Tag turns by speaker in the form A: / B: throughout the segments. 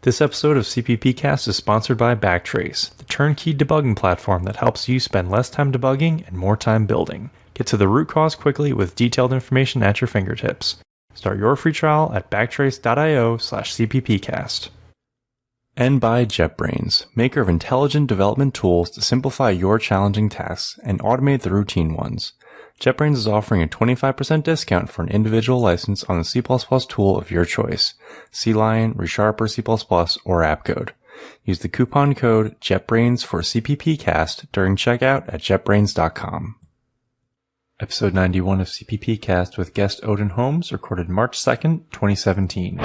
A: This episode of CppCast is sponsored by Backtrace, the turnkey debugging platform that helps you spend less time debugging and more time building. Get to the root cause quickly with detailed information at your fingertips. Start your free trial at backtrace.io/CppCast. And by JetBrains, maker of intelligent development tools to simplify your challenging tasks and automate the routine ones. JetBrains is offering a 25% discount for an individual license on the C++ tool of your choice. CLion, ReSharper C++, or AppCode. Use the coupon code JetBrains for CppCast during checkout at jetbrains.com. Episode 91 of CppCast with guest Odin Holmes, recorded March 2nd, 2017.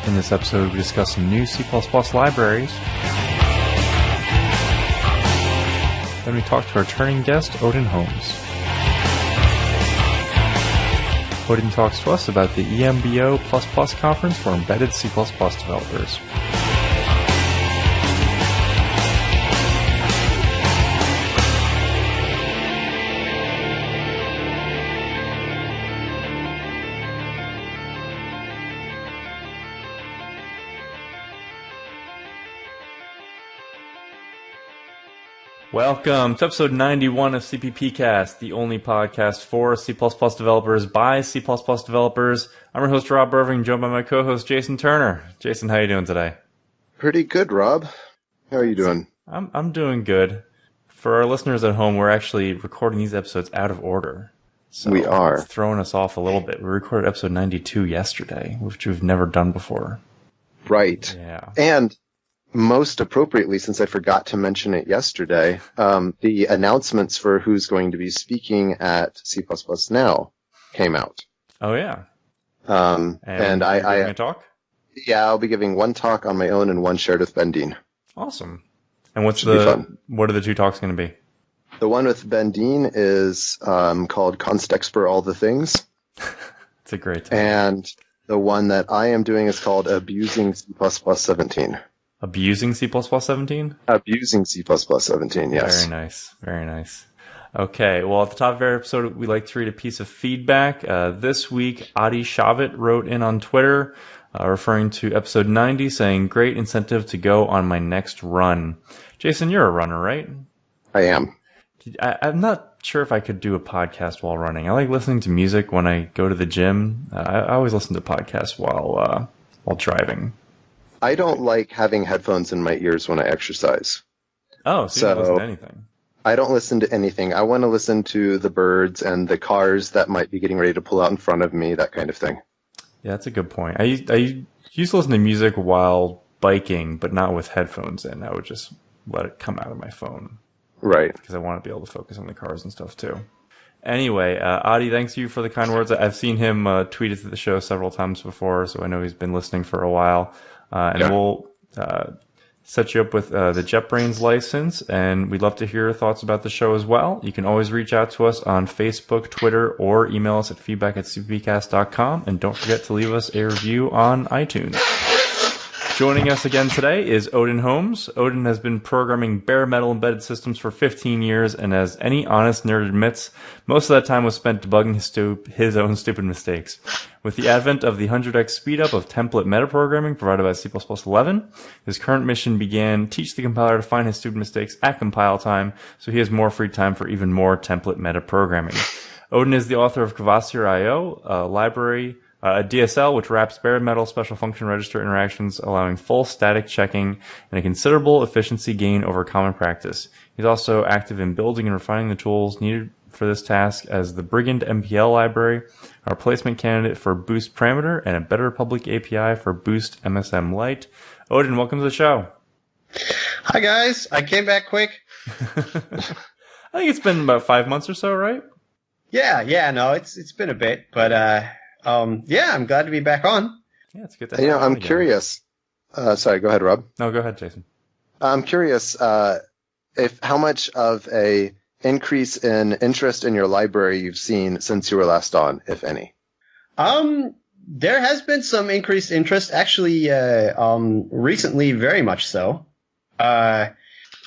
A: In this episode, we discuss some new C++ libraries. Then we talk to our returning guest, Odin Holmes. Odin talks to us about the emBO++ conference for embedded C++ developers. Welcome to episode 91 of CppCast, the only podcast for C++ developers by C++ developers. I'm your host, Rob Irving, joined by my co-host, Jason Turner. Jason, how are you doing today?
B: Pretty good, Rob. How are you doing?
A: I'm doing good. For our listeners at home, we're actually recording these episodes out of order. So
B: we are.
A: It's throwing us off a little bit. We recorded episode 92 yesterday, which we've never done before.
B: Right.
A: Yeah.
B: And most appropriately, since I forgot to mention it yesterday, the announcements for who's going to be speaking at C++ Now came out.
A: Oh, yeah.
B: And
A: I giving a talk?
B: Yeah, I'll be giving one talk on my own and one shared with Ben Dean.
A: Awesome. And what are the two talks going to be?
B: The one with Ben Dean is called Constexper All the Things.
A: It's a great talk.
B: And the one that I am doing is called Abusing C++ 17.
A: Abusing C++ 17?
B: Abusing C++ 17, yes.
A: Very nice. Very nice. Okay, well, at the top of every episode, we like to read a piece of feedback. This week, Adi Shavit wrote in on Twitter, referring to episode 90, saying, "Great incentive to go on my next run." Jason, you're a runner, right?
B: I am.
A: I'm not sure if I could do a podcast while running. I like listening to music when I go to the gym. I always listen to podcasts while driving.
B: I don't like having headphones in my ears when I exercise.
A: Oh, so you don't listen to anything.
B: I don't listen to anything. I want to listen to the birds and the cars that might be getting ready to pull out in front of me, that kind of thing.
A: Yeah, that's a good point. I used to listen to music while biking, but not with headphones in. I would just let it come out of my phone.
B: Right.
A: Because I want to be able to focus on the cars and stuff, too. Anyway, Adi, thanks you for the kind words. I've seen him tweet it to the show several times before, so I know he's been listening for a while. We'll set you up with the JetBrains license, and we'd love to hear your thoughts about the show as well. You can always reach out to us on Facebook, Twitter, or email us at feedback@cppcast.com, and don't forget to leave us a review on iTunes. Joining us again today is Odin Holmes. Odin has been programming bare metal embedded systems for 15 years, and as any honest nerd admits, most of that time was spent debugging his own stupid mistakes. With the advent of the 100x speedup of template metaprogramming provided by C++11, his current mission began teach the compiler to find his stupid mistakes at compile time, so he has more free time for even more template metaprogramming. Odin is the author of Kvasir.io, a library, a DSL which wraps bare metal special function register interactions, allowing full static checking and a considerable efficiency gain over common practice. He's also active in building and refining the tools needed for this task as the Brigand MPL library, a replacement candidate for boost.parameter, and a better public API for boost.MSM-lite. Odin, welcome to the show.
C: Hi guys, I came back quick.
A: I think it's been about 5 months or so, right?
C: No, it's been a bit, but I'm glad to be back on.
A: Yeah, it's good to have you
B: I'm
A: again.
B: curious. Sorry, go ahead, Rob.
A: No, go ahead, Jason.
B: I'm curious if how much of a increase in interest in your library you've seen since you were last on, if any.
C: There has been some increased interest, actually, recently, very much so.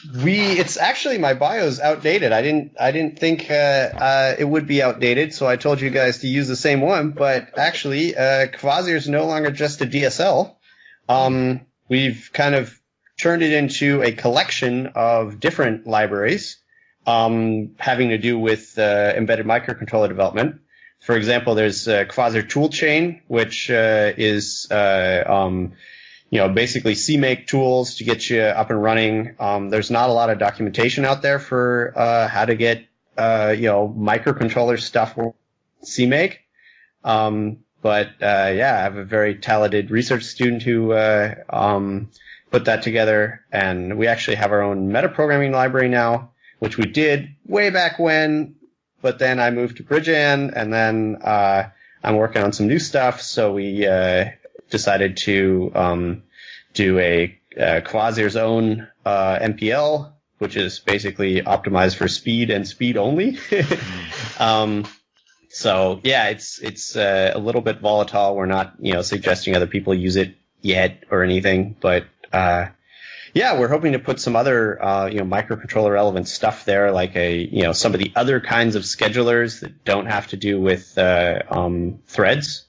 C: It's actually, my bio's outdated. I didn't think it would be outdated, so I told you guys to use the same one. But actually, Kvasir is no longer just a DSL. We've kind of turned it into a collection of different libraries, having to do with embedded microcontroller development. For example, there's Kvasir Toolchain, which is basically CMake tools to get you up and running. There's not a lot of documentation out there for how to get microcontroller stuff with CMake. But I have a very talented research student who put that together, and we actually have our own metaprogramming library now, which we did way back when. But then I moved to brigand, and then I'm working on some new stuff. So we decided to do a Kvasir's own MPL, which is basically optimized for speed and speed only. So yeah, it's a little bit volatile. We're not suggesting other people use it yet or anything, but we're hoping to put some other microcontroller relevant stuff there, like some of the other kinds of schedulers that don't have to do with threads.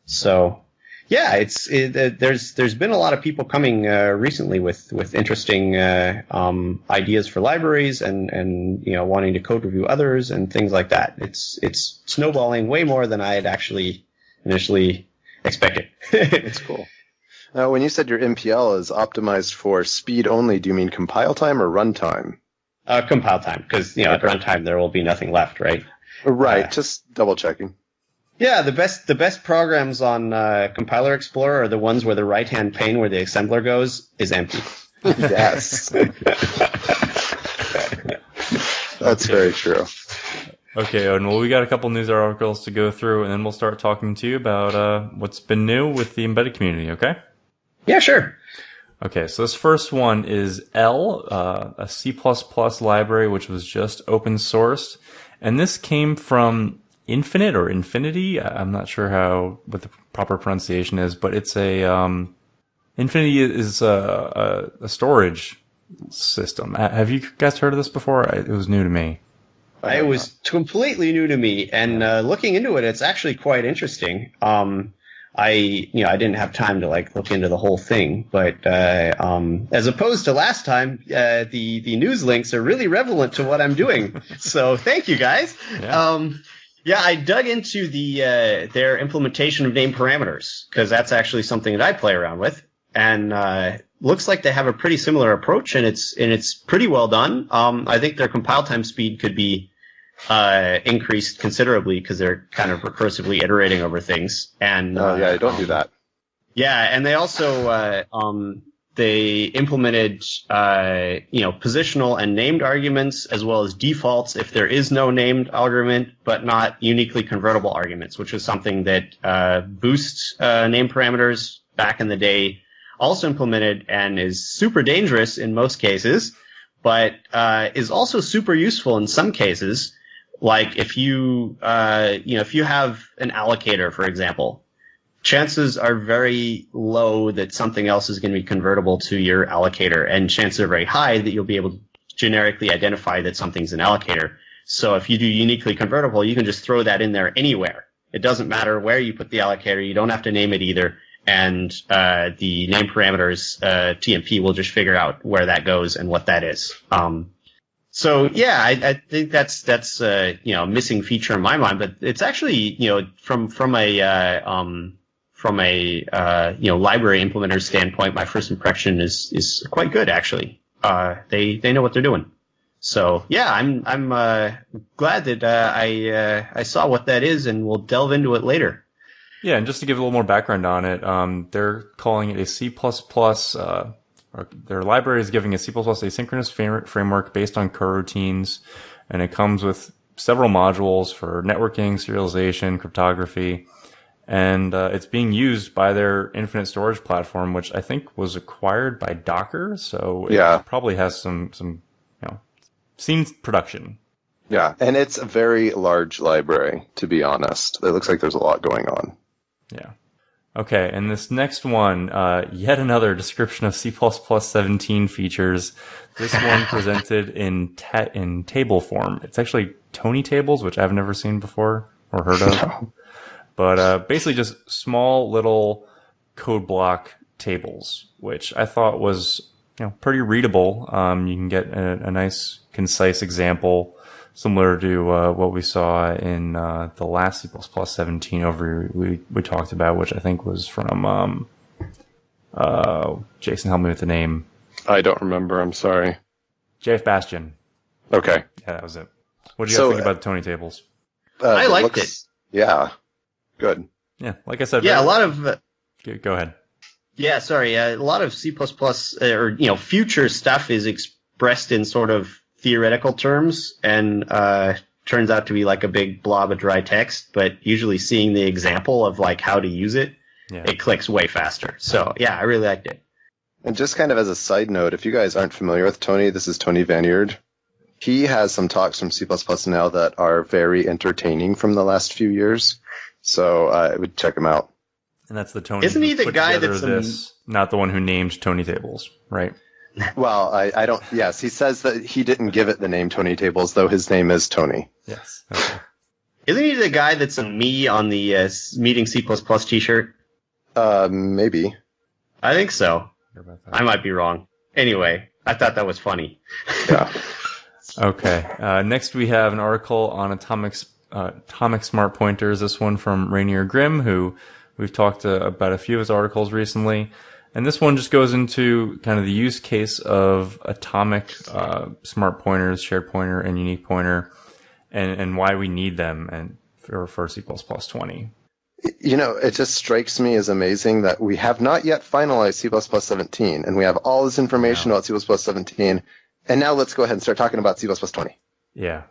C: So yeah, there's been a lot of people coming recently with interesting ideas for libraries and wanting to code review others and things like that. It's snowballing way more than I had actually initially expected.
B: That's cool. Now, when you said your MPL is optimized for speed only, do you mean compile time or runtime?
C: Compile time, because at runtime there will be nothing left, right?
B: Right. Just double checking.
C: Yeah, the best programs on Compiler Explorer are the ones where the right-hand pane where the assembler goes is empty.
B: Yes. That's very true.
A: Okay, Odin. Well, we got a couple news articles to go through, and then we'll start talking to you about what's been new with the embedded community, okay?
C: Yeah, sure.
A: Okay, so this first one is L, a C++ library, which was just open sourced. And this came from Infinite or Infinity. I'm not sure what the proper pronunciation is, but it's Infinity is a storage system. Have you guys heard of this before? It was new to me.
C: It was completely new to me, and looking into it, it's actually quite interesting. I didn't have time to look into the whole thing, but as opposed to last time, the news links are really relevant to what I'm doing. So thank you guys. Yeah. I dug into their implementation of name parameters, because that's actually something that I play around with, and looks like they have a pretty similar approach, and it's pretty well done. I think their compile time speed could be increased considerably because they're kind of recursively iterating over things. And
B: don't do that.
C: Yeah, and they also they implemented positional and named arguments as well as defaults if there is no named argument, but not uniquely convertible arguments, which was something that boost name parameters back in the day also implemented and is super dangerous in most cases, but is also super useful in some cases. Like if you have an allocator, for example, chances are very low that something else is going to be convertible to your allocator, and chances are very high that you'll be able to generically identify that something's an allocator. So if you do uniquely convertible, you can just throw that in there anywhere. It doesn't matter where you put the allocator. You don't have to name it either. And the name parameters, TMP, will just figure out where that goes and what that is. So yeah, I think that's a missing feature in my mind, but it's actually from a library implementer standpoint, my first impression is quite good actually. They know what they're doing. So yeah, I'm glad that I saw what that is, and we'll delve into it later.
A: Yeah, and just to give a little more background on it, they're calling it a C++. Their library is giving a C++ asynchronous framework based on coroutines, and it comes with several modules for networking, serialization, cryptography, and it's being used by their infinite storage platform, which I think was acquired by Docker, so it probably has some seen production.
B: Yeah, and it's a very large library, to be honest. It looks like there's a lot going on.
A: Yeah. Okay, and this next one, yet another description of C++ 17 features. This one presented in table form. It's actually Tony tables, which I've never seen before or heard of. But basically just small little code block tables, which I thought was pretty readable. You can get a nice, concise example similar to what we saw in the last C++ 17 overview we talked about, which I think was from Jason, help me with the name.
B: I don't remember. I'm sorry.
A: JF Bastion.
B: Okay.
A: Yeah, that was it. What do you guys think about the Tony tables?
C: I liked it.
B: Yeah. Good.
A: Yeah, like I said.
C: Yeah, a lot of...
A: Go ahead.
C: Yeah, sorry. A lot of C++ or future stuff is expressed in sort of theoretical terms and turns out to be like a big blob of dry text, but usually seeing the example of like how to use it, it clicks way faster. So yeah, I really liked it.
B: And just kind of as a side note, if you guys aren't familiar with Tony, this is Tony Vanyard. He has some talks from C++ now that are very entertaining from the last few years. So I would check him out.
A: And that's the Tony.
C: Isn't he the guy that's
A: not the one who named Tony tables, right?
B: Well, I don't. Yes, he says that he didn't give it the name Tony tables, though his name is Tony.
A: Yes. Okay.
C: Isn't he the guy that's a me on the Meeting C++ t-shirt?
B: Maybe.
C: I think so. I might be wrong. Anyway, I thought that was funny.
B: Yeah.
A: Okay. Next, we have an article on atomic smart pointers. This one from Rainier Grimm, who we've talked about a few of his articles recently. And this one just goes into kind of the use case of atomic smart pointers, shared pointer, and unique pointer, and why we need them and for C++ 20.
B: It just strikes me as amazing that we have not yet finalized C++ 17, and we have all this information about C++ 17, and now let's go ahead and start talking about C++ 20.
A: Yeah.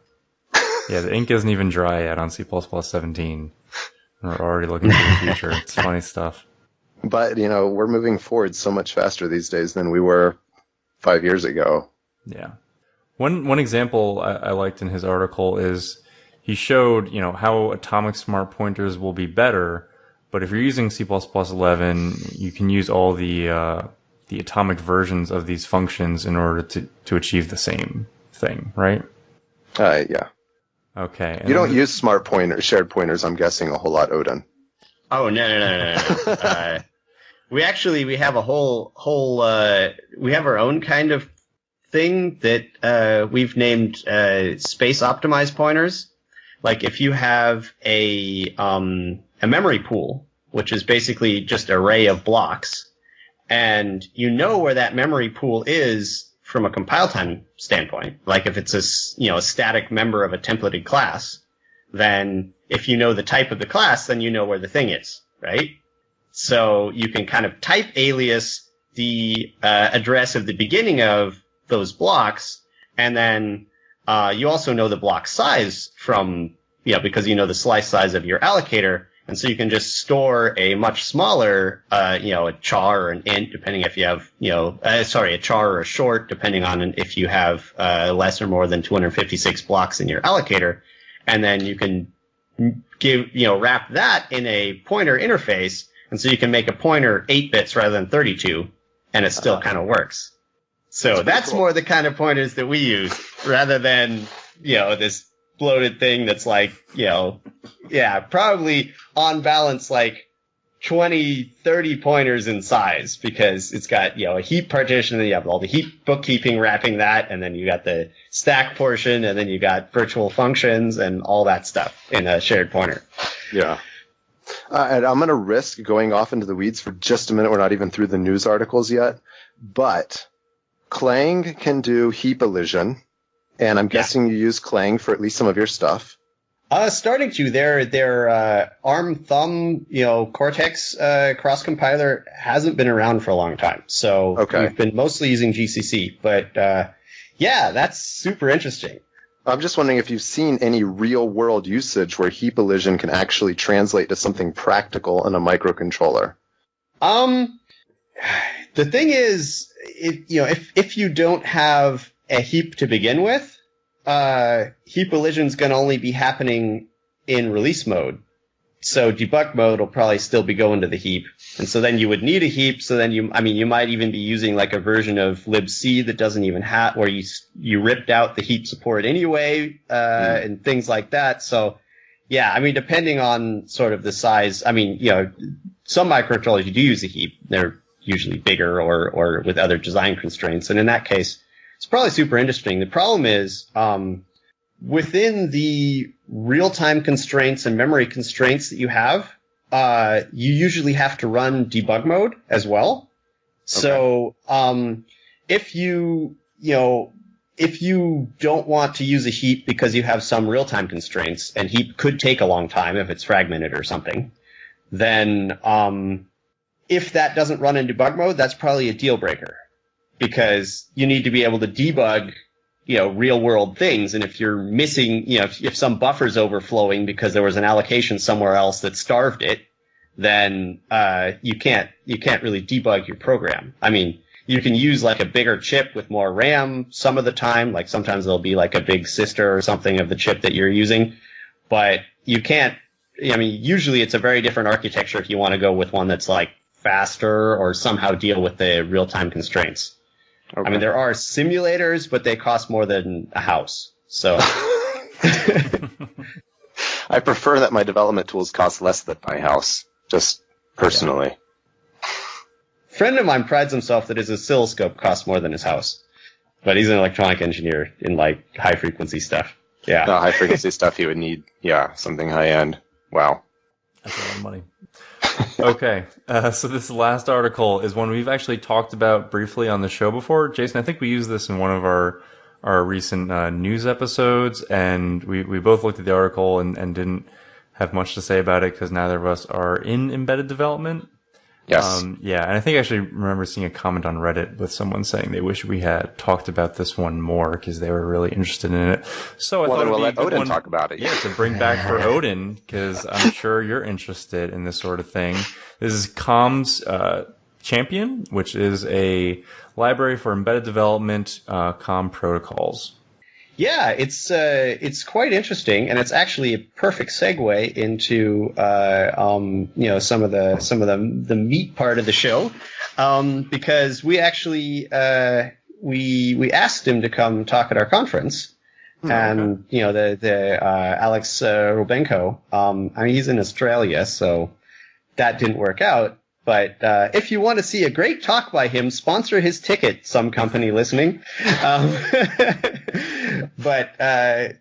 A: Yeah, the ink isn't even dry yet on C++ 17. We're already looking to the future. It's funny stuff.
B: But, we're moving forward so much faster these days than we were 5 years ago.
A: Yeah. One example I liked in his article is he showed, how atomic smart pointers will be better, but if you're using C++ 11, you can use all the atomic versions of these functions in order to achieve the same thing, right?
B: Yeah.
A: Okay.
B: You don't use smart pointers, shared pointers, I'm guessing, a whole lot, Odin.
C: Oh, no. We have a we have our own kind of thing that we've named space optimized pointers. Like if you have a memory pool, which is basically just an array of blocks, and you know where that memory pool is from a compile time standpoint, like if it's a static member of a templated class, then if you know the type of the class, then you know where the thing is, right? So you can kind of type alias the address of the beginning of those blocks, and then you also know the block size from, because you know the slice size of your allocator, and so you can just store a much smaller, a char or an int, depending if you have, a char or a short, depending on if you have less or more than 256 blocks in your allocator, and then you can wrap that in a pointer interface, and so you can make a pointer 8 bits rather than 32, and it still kind of works. So that's cool. More the kind of pointers that we use, rather than, this bloated thing that's like, probably on balance like 20, 30 pointers in size, because it's got, a heap partition, and then you have all the heap bookkeeping wrapping that, and then you got the stack portion, and then you got virtual functions and all that stuff in a shared pointer.
B: Yeah. And I'm going to risk going off into the weeds for just a minute. We're not even through the news articles yet, but Clang can do heap elision, and I'm guessing you use Clang for at least some of your stuff.
C: Starting to. Their ARM Thumb, Cortex cross compiler hasn't been around for a long time, so we've been mostly using GCC. But that's super interesting.
B: I'm just wondering if you've seen any real world usage where heap elision can actually translate to something practical in a microcontroller.
C: The thing is, if you don't have a heap to begin with, heap elision is going to only be happening in release mode. So debug mode will probably still be going to the heap. And so then you would need a heap. So then you might even be using like a version of libc that doesn't even have, where you ripped out the heap support anyway, and things like that. So yeah, I mean, depending on sort of the size, I mean, some microcontrollers you do use a heap. They're usually bigger or with other design constraints. And in that case, it's probably super interesting. The problem is, within the real-time constraints and memory constraints that you have, you usually have to run debug mode as well. Okay. So, if you don't want to use a heap because you have some real-time constraints, and heap could take a long time if it's fragmented or something, then, if that doesn't run in debug mode, that's probably a deal breaker, because you need to be able to debug real world things. And if you're missing, if some buffer's overflowing because there was an allocation somewhere else that starved it, then, you can't really debug your program. I mean, you can use like a bigger chip with more RAM some of the time. Like sometimes there'll be like a big sister or something of the chip that you're using, but you can't, I mean, usually it's a very different architecture if you want to go with one that's like faster or somehow deal with the real time constraints. Okay. I mean, there are simulators, but they cost more than a house. So
B: I prefer that my development tools cost less than my house, just personally.
C: Yeah. A friend of mine prides himself that his oscilloscope costs more than his house, but he's an electronic engineer in like high frequency stuff. Yeah.
B: No, high frequency stuff you would need, something high end. Wow.
A: That's a lot of money. Okay, so this last article is one we've actually talked about briefly on the show before. Jason, I think we used this in one of our recent news episodes, and we both looked at the article and didn't have much to say about it because neither of us are in embedded development.
B: Yes.
A: And I think I actually remember seeing a comment on Reddit with someone saying they wish we had talked about this one more because they were really interested in it. So I thought
B: we'll let Odin
A: one,
B: talk about it.
A: Yeah, to bring back for Odin, because I'm sure you're interested in this sort of thing. This is CommsChampion, which is a library for embedded development, comm protocols.
C: Yeah, it's quite interesting, and it's actually a perfect segue into some of the meat part of the show, because we actually we asked him to come talk at our conference, and the Alex Rubenko, I mean, he's in Australia, so that didn't work out. But if you want to see a great talk by him, sponsor his ticket, some company listening. But I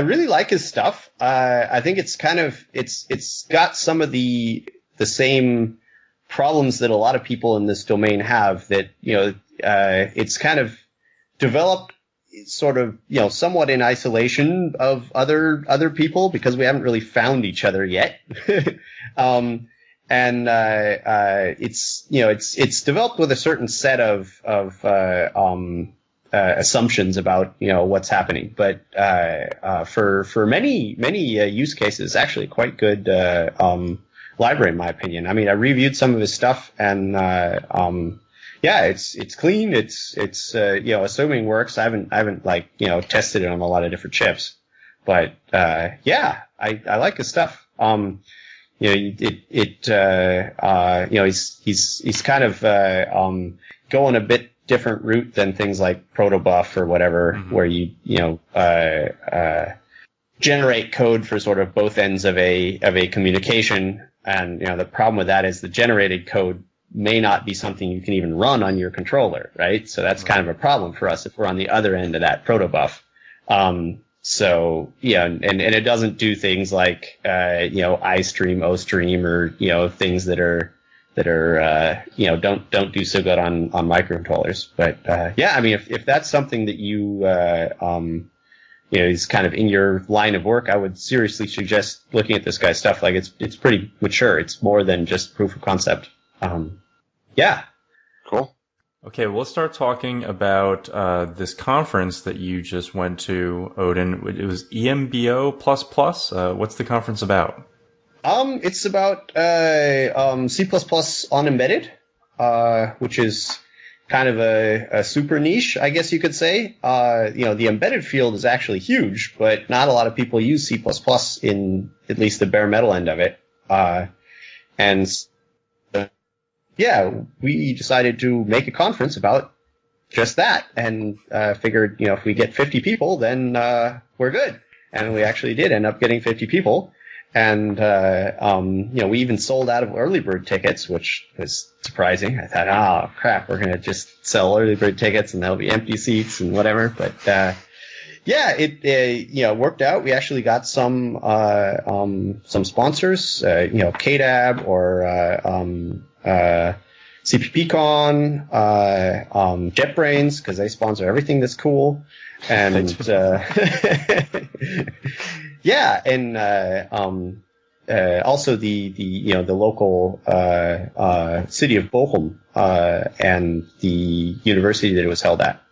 C: really like his stuff. I think it's kind of it's got some of the same problems that a lot of people in this domain have. That it's kind of developed sort of somewhat in isolation of other people because we haven't really found each other yet. And it's developed with a certain set of assumptions about what's happening, but for many use cases, actually quite good library in my opinion. I mean, I reviewed some of his stuff, and it's clean. It's assuming works. I haven't tested it on a lot of different chips, but I like his stuff. He's kind of going a bit different route than things like protobuf or whatever, where you generate code for sort of both ends of a communication, and the problem with that is the generated code may not be something you can even run on your controller, right? So that's kind of a problem for us if we're on the other end of that protobuf. So and it doesn't do things like iStream, OStream, or things that are don't do so good on microcontrollers. But I mean, if that's something that you is kind of in your line of work, I would seriously suggest looking at this guy's stuff. Like it's pretty mature. It's more than just proof of concept.
B: Cool.
A: Okay, well, let's start talking about this conference that you just went to, Odin. It was emBO++. What's the conference about?
C: It's about C++ on embedded, which is kind of a super niche, I guess you could say. The embedded field is actually huge, but not a lot of people use C++ in at least the bare metal end of it. We decided to make a conference about just that, and figured, if we get 50 people, then we're good. And we actually did end up getting 50 people. And, we even sold out of early bird tickets, which was surprising. I thought, oh crap, we're going to just sell early bird tickets and there'll be empty seats and whatever. But, it worked out. We actually got some sponsors, KDAB or, CppCon, JetBrains, because they sponsor everything that's cool. And, also the local, city of Bochum, and the university that it was held at,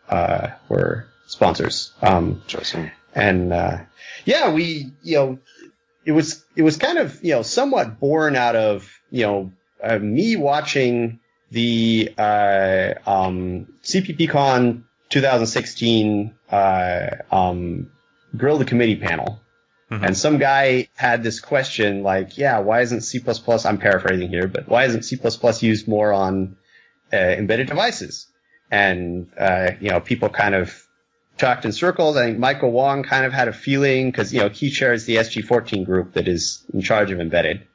C: were sponsors.
B: Interesting.
C: And, it was kind of, somewhat born out of, me watching the, CppCon 2016, Grill the Committee panel. Mm-hmm. And some guy had this question like, why isn't C++, I'm paraphrasing here, but why isn't C++ used more on embedded devices? And, people kind of talked in circles. I think Michael Wong kind of had a feeling because, he chairs the SG14 group that is in charge of embedded.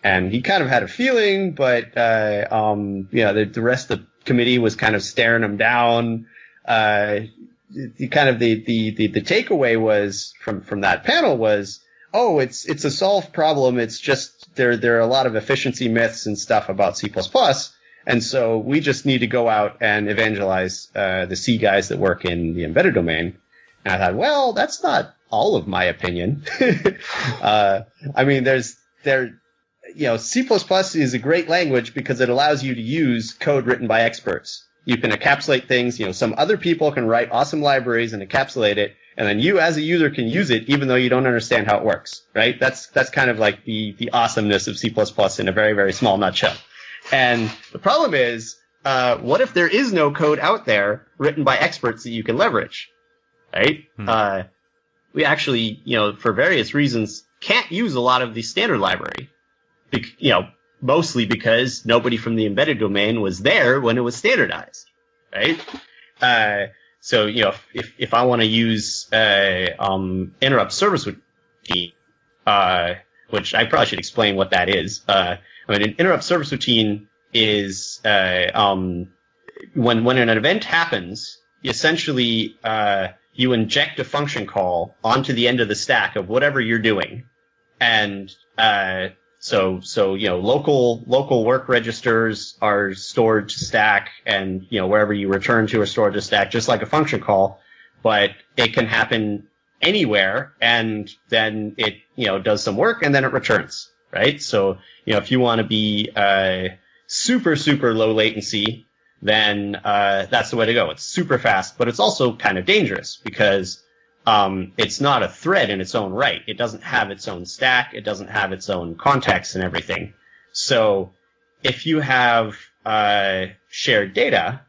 C: And he kind of had a feeling, but, the rest of the committee was kind of staring him down. The takeaway was from that panel was, it's a solved problem. It's just there are a lot of efficiency myths and stuff about C++. And so we just need to go out and evangelize, the C guys that work in the embedded domain. And I thought, well, that's not all of my opinion. C++ is a great language because it allows you to use code written by experts. You can encapsulate things, some other people can write awesome libraries and encapsulate it, and then you as a user can use it even though you don't understand how it works, right? That's kind of like the awesomeness of C++ in a very, very small nutshell. And the problem is, what if there is no code out there written by experts that you can leverage, right? We actually, for various reasons, can't use a lot of the standard library. Mostly because nobody from the embedded domain was there when it was standardized, right? If I want to use interrupt service routine, which I probably should explain what that is. An interrupt service routine is when an event happens, essentially you inject a function call onto the end of the stack of whatever you're doing, and local work registers are stored to stack, and, wherever you return to are stored to stack, just like a function call, but it can happen anywhere, and then it, does some work, and then it returns, right? So, if you want to be, super, super low latency, then, that's the way to go. It's super fast, but it's also kind of dangerous because, it's not a thread in its own right. It doesn't have its own stack. It doesn't have its own context and everything. So if you have shared data,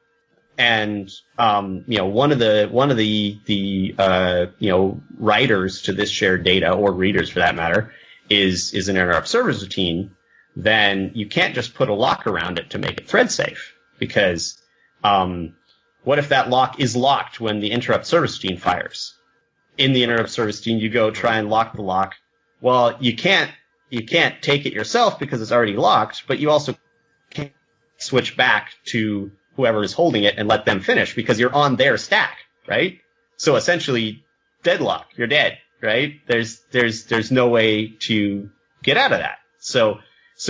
C: and one of the writers to this shared data, or readers for that matter, is an interrupt service routine, then you can't just put a lock around it to make it thread safe, because what if that lock is locked when the interrupt service routine fires? In the interrupt service routine, you go try and lock the lock. Well, you can't take it yourself because it's already locked, but you also can't switch back to whoever is holding it and let them finish because you're on their stack, right? So essentially, deadlock. You're dead, right? There's no way to get out of that. So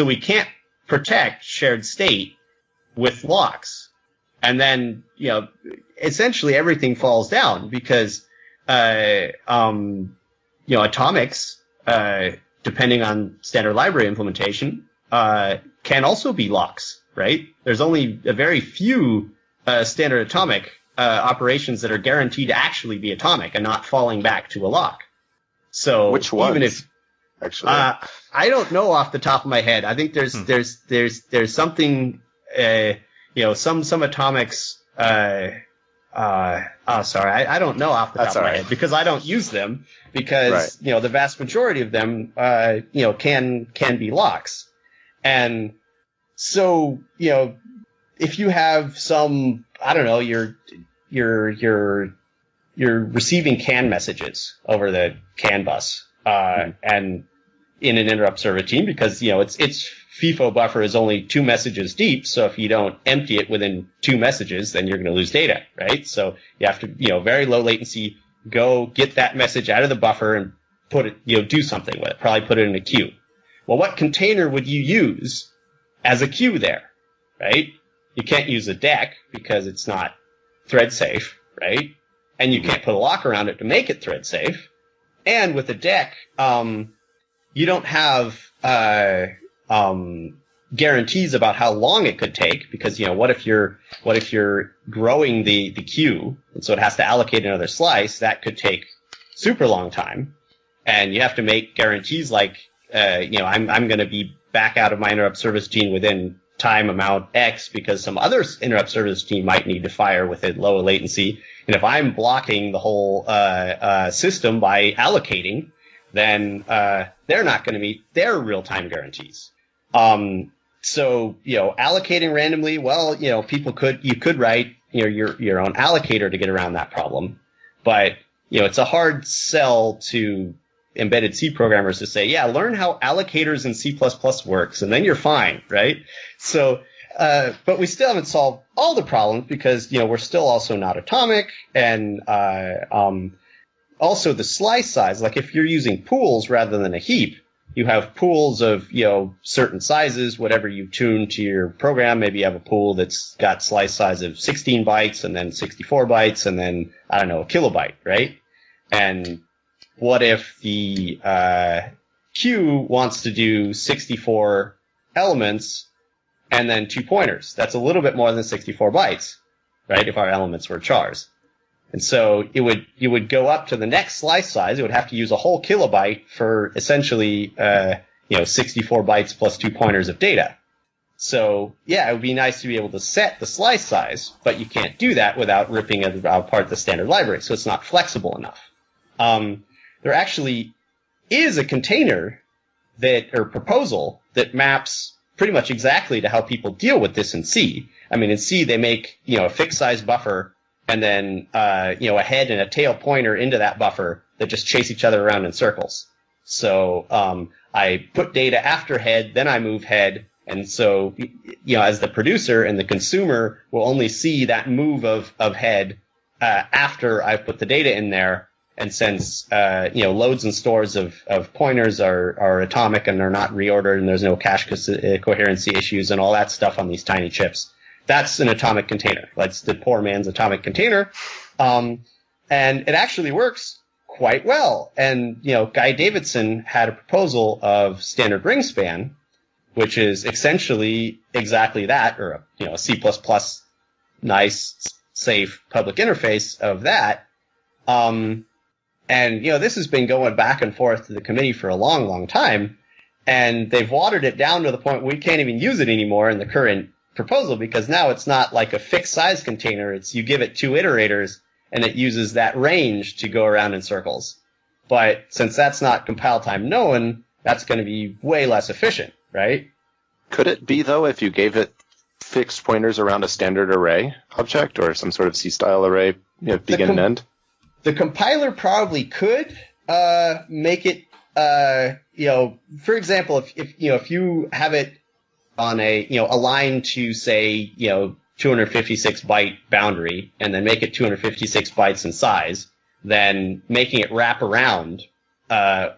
C: we can't protect shared state with locks. And then, essentially everything falls down because atomics, depending on standard library implementation, can also be locks, right? There's only a very few standard atomic operations that are guaranteed to actually be atomic and not falling back to a lock. So
B: which ones?
C: Even if
B: actually,
C: I don't know off the top of my head. I think there's something, some atomics sorry, I don't know off the top of my head because I don't use them because, the vast majority of them, can be locks. And so, if you have some, I don't know, you're receiving CAN messages over the CAN bus, and in an interrupt service because, it's FIFO buffer is only 2 messages deep. So if you don't empty it within 2 messages, then you're going to lose data, right? So you have to, very low latency, go get that message out of the buffer and put it, do something with it, probably put it in a queue. Well, what container would you use as a queue there, right? You can't use a deck because it's not thread safe, right? And you can't put a lock around it to make it thread safe. And with a deck, you don't have guarantees about how long it could take because, what if you're growing the queue and so it has to allocate another slice, that could take super long time. And you have to make guarantees like, I'm going to be back out of my interrupt service gene within time amount X because some other interrupt service gene might need to fire with a lower latency. And if I'm blocking the whole system by allocating, then they're not going to meet their real-time guarantees. So, allocating randomly, well, you could write, your own allocator to get around that problem. But, it's a hard sell to embedded C programmers to say, yeah, learn how allocators in C++ works, and then you're fine, right? So, but we still haven't solved all the problems because, we're still also not atomic, and also the slice size, like if you're using pools rather than a heap, you have pools of, certain sizes, whatever you tune to your program. Maybe you have a pool that's got slice size of 16 bytes and then 64 bytes and then, I don't know, a kilobyte, right? And what if the queue wants to do 64 elements and then 2 pointers? That's a little bit more than 64 bytes, right, if our elements were chars. And so it would go up to the next slice size. It would have to use a whole kilobyte for essentially, 64 bytes plus 2 pointers of data. So yeah, it would be nice to be able to set the slice size, but you can't do that without ripping apart the standard library. So it's not flexible enough. There actually is a container proposal that maps pretty much exactly to how people deal with this in C. I mean, in C, they make, a fixed size buffer and then, a head and a tail pointer into that buffer that just chase each other around in circles. So, I put data after head, then I move head. And so, as the producer and the consumer will only see that move of head, after I've put the data in there. And since, loads and stores of pointers are atomic and they're not reordered and there's no cache coherency issues and all that stuff on these tiny chips, that's an atomic container. That's the poor man's atomic container. And it actually works quite well. And, Guy Davidson had a proposal of standard ring span, which is essentially exactly that, or a C++ nice, safe public interface of that. And, this has been going back and forth to the committee for a long, long time. And they've watered it down to the point we can't even use it anymore in the current proposal because now it's not like a fixed size container. It's you give it 2 iterators and it uses that range to go around in circles. But since that's not compile time known, that's going to be way less efficient, right?
B: Could it be, though, if you gave it fixed pointers around a standard array object or some sort of C-style array, begin and end?
C: The compiler probably could make it, for example, if you have it on a line to say, 256 byte boundary and then make it 256 bytes in size, then making it wrap around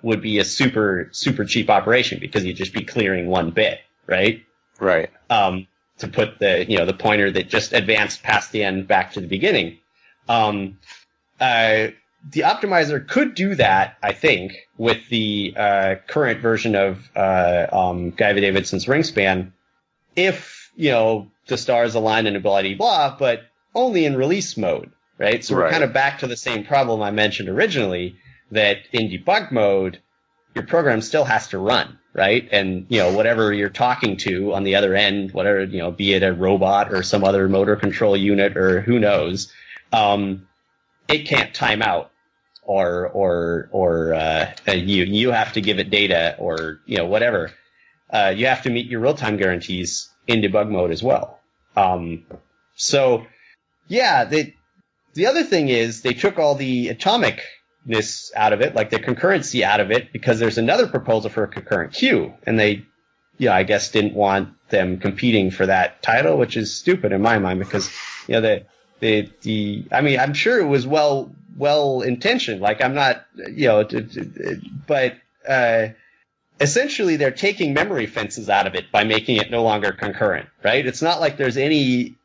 C: would be a super, super cheap operation because you'd just be clearing 1 bit, right?
B: Right.
C: To put the pointer that just advanced past the end back to the beginning. The optimizer could do that, I think, with the current version of Guy Davidson's ring span, if the stars align and blah blah blah, but only in release mode, right? So we're kind of back to the same problem I mentioned originally, that in debug mode, your program still has to run, right? And, whatever you're talking to on the other end, whatever, be it a robot or some other motor control unit or who knows, it can't time out or you have to give it data or, whatever. You have to meet your real-time guarantees in debug mode as well. So yeah, the other thing is they took all the atomicness out of it, like the concurrency out of it, because there's another proposal for a concurrent queue, and they, I guess didn't want them competing for that title, which is stupid in my mind because, I'm sure it was well intentioned. Like I'm not, but essentially they're taking memory fences out of it by making it no longer concurrent, right? It's not like there's any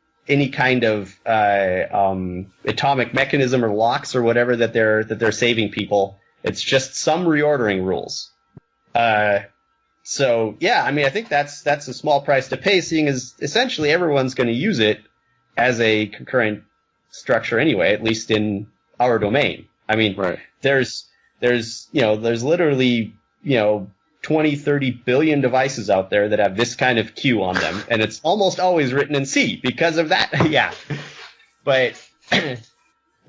C: kind of atomic mechanism or locks or whatever that they're saving people. It's just some reordering rules. So yeah, I think that's a small price to pay, seeing as essentially everyone's going to use it as a concurrent structure anyway, at least in our domain. Right. There's literally 20, 30 billion devices out there that have this kind of queue on them, and it's almost always written in C because of that. Yeah. But, yeah,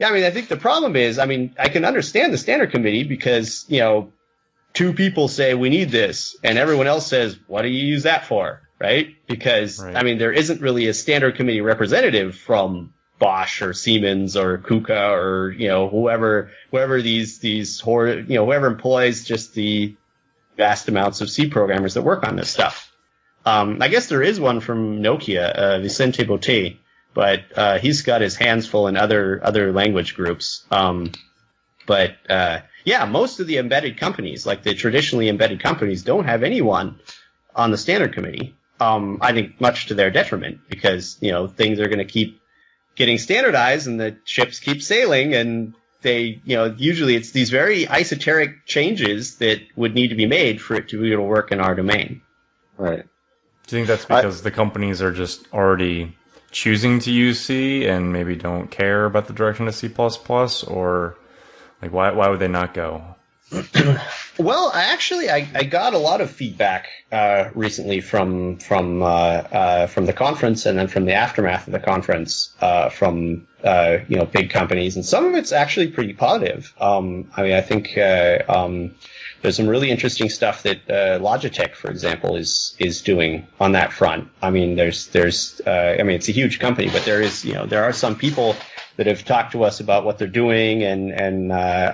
C: I think the problem is, I can understand the standard committee because, two people say we need this, and everyone else says, what do you use that for? Right? Because, right. There isn't really a standard committee representative from Bosch or Siemens or KUKA or, whoever whoever employs just the vast amounts of C programmers that work on this stuff. I guess there is one from Nokia, Vicente Bote, but he's got his hands full in other language groups. But most of the embedded companies, like the traditionally embedded companies, don't have anyone on the standard committee. I think much to their detriment because, things are going to keep getting standardized and the ships keep sailing, and they, usually it's these very esoteric changes that would need to be made for it to be able to work in our domain.
B: Right.
A: Do you think that's because the companies are just already choosing to use C and maybe don't care about the direction of C++, or like why would they not go?
C: Well, I got a lot of feedback recently from the conference and then from the aftermath of the conference from big companies, and some of it's actually pretty positive. I think there's some really interesting stuff that Logitech, for example, is doing on that front. There's it's a huge company, but there are some people that have talked to us about what they're doing, and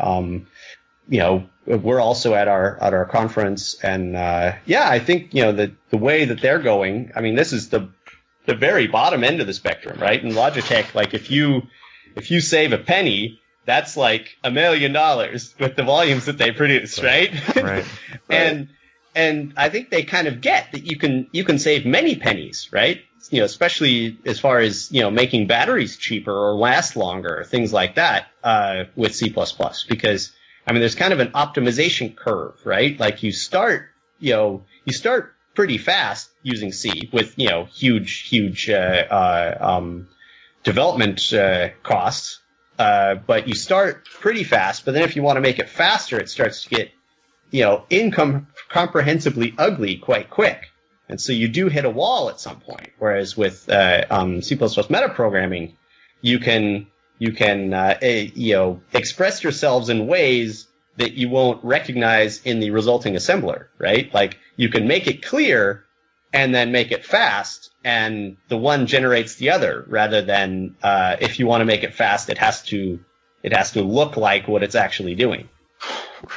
C: we're also at our conference, and I think the way that they're going, this is the very bottom end of the spectrum, right? In Logitech, like if you save a penny, that's like $1 million with the volumes that they produce, right?
A: Right.
C: And I think they kind of get that you can save many pennies, right? Especially as far as making batteries cheaper or last longer, things like that with C++, because there's kind of an optimization curve, right? Like you start pretty fast using C with, huge development costs. But you start pretty fast, but then if you want to make it faster, it starts to get, incomprehensibly ugly quite quick. And so you do hit a wall at some point. Whereas with C++ metaprogramming, you can express yourselves in ways that you won't recognize in the resulting assembler, right? Like you can make it clear and then make it fast, and the one generates the other, rather than if you want to make it fast, it has to look like what it's actually doing,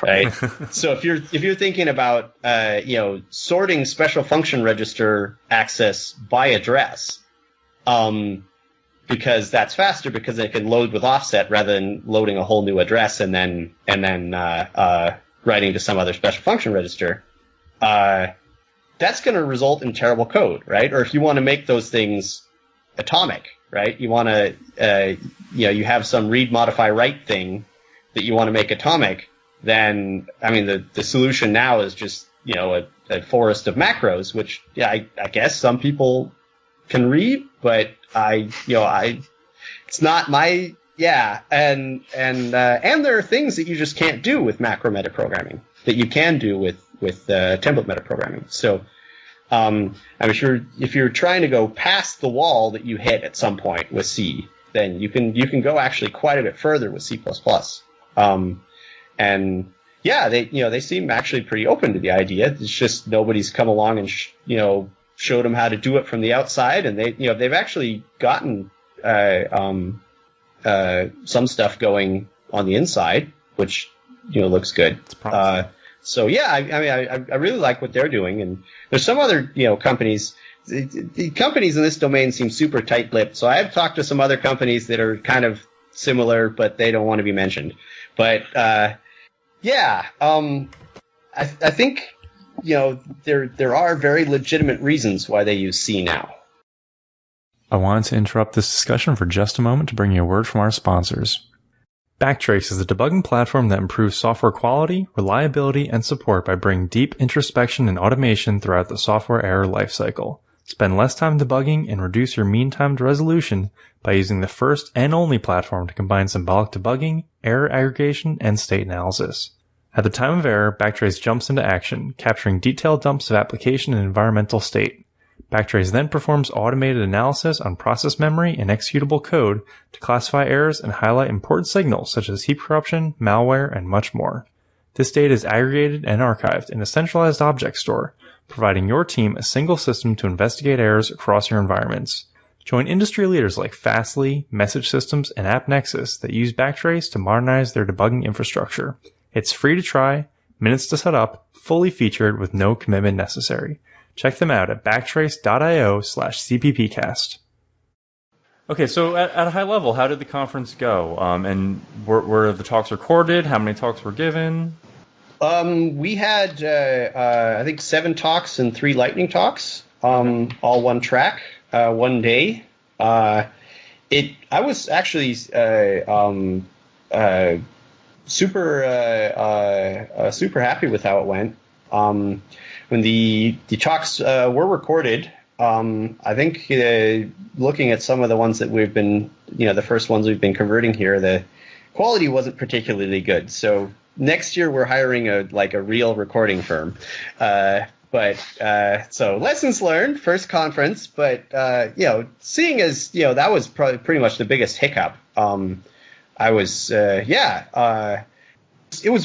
C: right? So if you're thinking about sorting special function register access by address, because that's faster because it can load with offset rather than loading a whole new address and then writing to some other special function register. That's going to result in terrible code, right? Or if you want to make those things atomic, right? You want to, you have some read, modify, write thing that you want to make atomic, then, the solution now is just, a forest of macros, which, I guess some people can read, but it's not my, and there are things that you just can't do with macro metaprogramming that you can do with with template metaprogramming. So if you're trying to go past the wall that you hit at some point with C, then you can go actually quite a bit further with C++. And yeah, they seem actually pretty open to the idea. It's just nobody's come along and showed them how to do it from the outside, and they've actually gotten some stuff going on the inside, which looks good. So yeah, I really like what they're doing, and there's some other companies. The companies in this domain seem super tight-lipped. So I've talked to some other companies that are kind of similar, but they don't want to be mentioned. But yeah, I think there are very legitimate reasons why they use C now.
A: I wanted to interrupt this discussion for just a moment to bring you a word from our sponsors. Backtrace is a debugging platform that improves software quality, reliability, and support by bringing deep introspection and automation throughout the software error lifecycle. Spend less time debugging and reduce your mean time to resolution by using the first and only platform to combine symbolic debugging, error aggregation, and state analysis. At the time of error, Backtrace jumps into action, capturing detailed dumps of application and environmental state. Backtrace then performs automated analysis on process memory and executable code to classify errors and highlight important signals such as heap corruption, malware, and much more. This data is aggregated and archived in a centralized object store, providing your team a single system to investigate errors across your environments. Join industry leaders like Fastly, Message Systems, and AppNexus that use Backtrace to modernize their debugging infrastructure. It's free to try, minutes to set up, fully featured with no commitment necessary. Check them out at backtrace.io/CppCast. Okay, so at a high level, how did the conference go? And were the talks recorded? How many talks were given?
C: We had, I think, 7 talks and 3 lightning talks, all one track, one day. I was actually super happy with how it went. When the talks were recorded, I think looking at some of the ones that we've been, the first ones we've been converting here, the quality wasn't particularly good. So next year we're hiring a real recording firm. So lessons learned, first conference, but seeing as that was probably pretty much the biggest hiccup. It was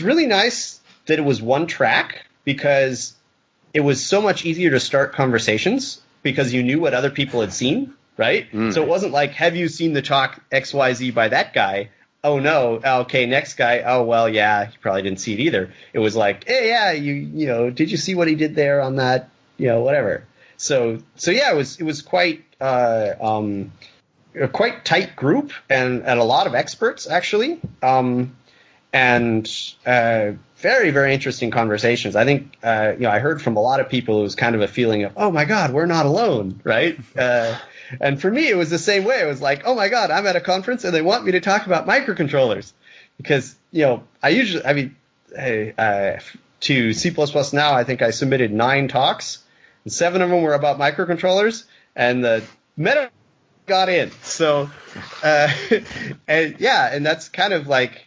C: really nice that it was one track, because it was so much easier to start conversations because you knew what other people had seen, right? So it wasn't like, have you seen the talk XYZ by that guy? Oh, no. Okay, next guy. Oh, well, yeah, he probably didn't see it either. It was like, hey, yeah, did you see what he did there on that, whatever. So yeah, it was quite a quite tight group and a lot of experts, actually. And very, very interesting conversations. I think, I heard from a lot of people, it was kind of a feeling of, oh my God, we're not alone, right? And for me, it was the same way. It was like, oh my God, I'm at a conference and they want me to talk about microcontrollers. Because, to C++ Now, I think I submitted 9 talks, and 7 of them were about microcontrollers, and the meta got in. So, and that's kind of like,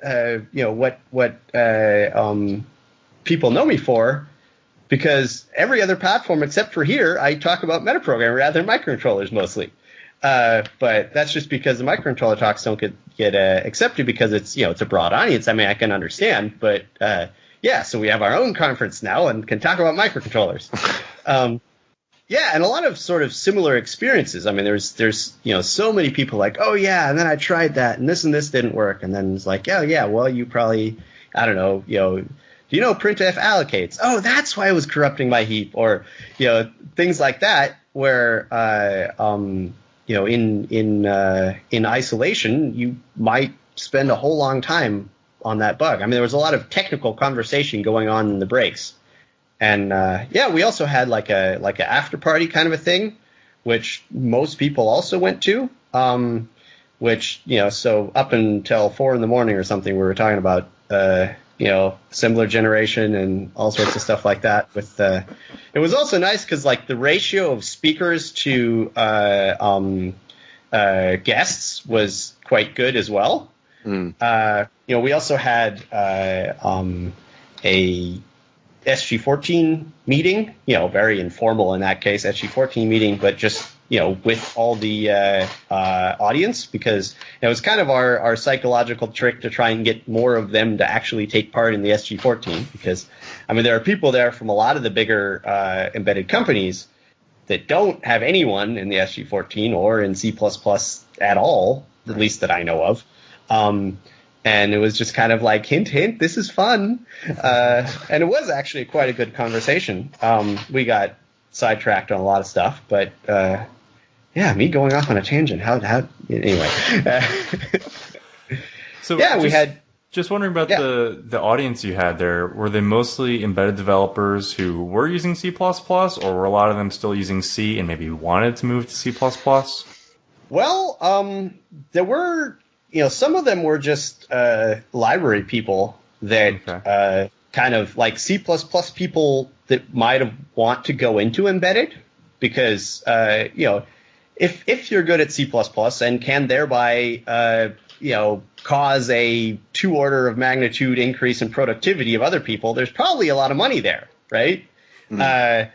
C: what people know me for, because every other platform except for here, I talk about metaprogramming rather than microcontrollers mostly. But that's just because the microcontroller talks don't get accepted because it's a broad audience. I mean, I can understand, but so we have our own conference now and can talk about microcontrollers. And a lot of sort of similar experiences. I mean, there's so many people like, oh yeah, and then I tried that and this didn't work, and then it's like, oh yeah, well you probably, I don't know, do you know printf allocates? Oh, that's why it was corrupting my heap, or things like that, where in isolation you might spend a whole long time on that bug. I mean, there was a lot of technical conversation going on in the breaks. And we also had like a after party kind of a thing, which most people also went to. So up until 4 a.m. or something, we were talking about assembler generation and all sorts of stuff like that. It was also nice because like the ratio of speakers to guests was quite good as well. We also had SG14 meeting, very informal in that case, SG14 meeting, but just, with all the audience, because it was kind of our psychological trick to try and get more of them to actually take part in the SG14, because, there are people there from a lot of the bigger embedded companies that don't have anyone in the SG14 or in C++ at all, at least that I know of. And it was just kind of like, hint, hint, this is fun. And it was actually quite a good conversation. We got sidetracked on a lot of stuff, but me going off on a tangent. How anyway.
A: So
C: yeah, we had.
A: Just wondering about the audience you had there. Were they mostly embedded developers who were using C++, or were a lot of them still using C and maybe wanted to move to C++?
C: Well, there were, some of them were just library people that kind of like C++ people that might have want to go into embedded because, if you're good at C++ and can thereby, cause a 2 order of magnitude increase in productivity of other people, there's probably a lot of money there, right? Mm-hmm.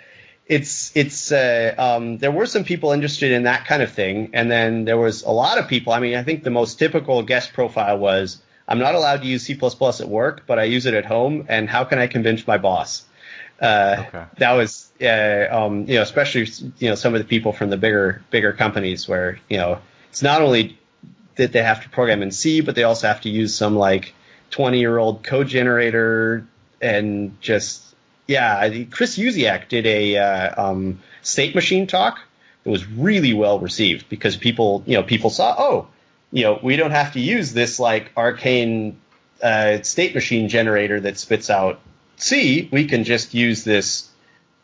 C: There were some people interested in that kind of thing, and then there was a lot of people. I think the most typical guest profile was, I'm not allowed to use C++ at work, but I use it at home, and how can I convince my boss? That was, especially, some of the people from the bigger companies where, it's not only that they have to program in C, but they also have to use some 20-year-old code generator and just, Chris Uziak did a state machine talk that was really well received because people saw, we don't have to use this arcane state machine generator that spits out C. We can just use this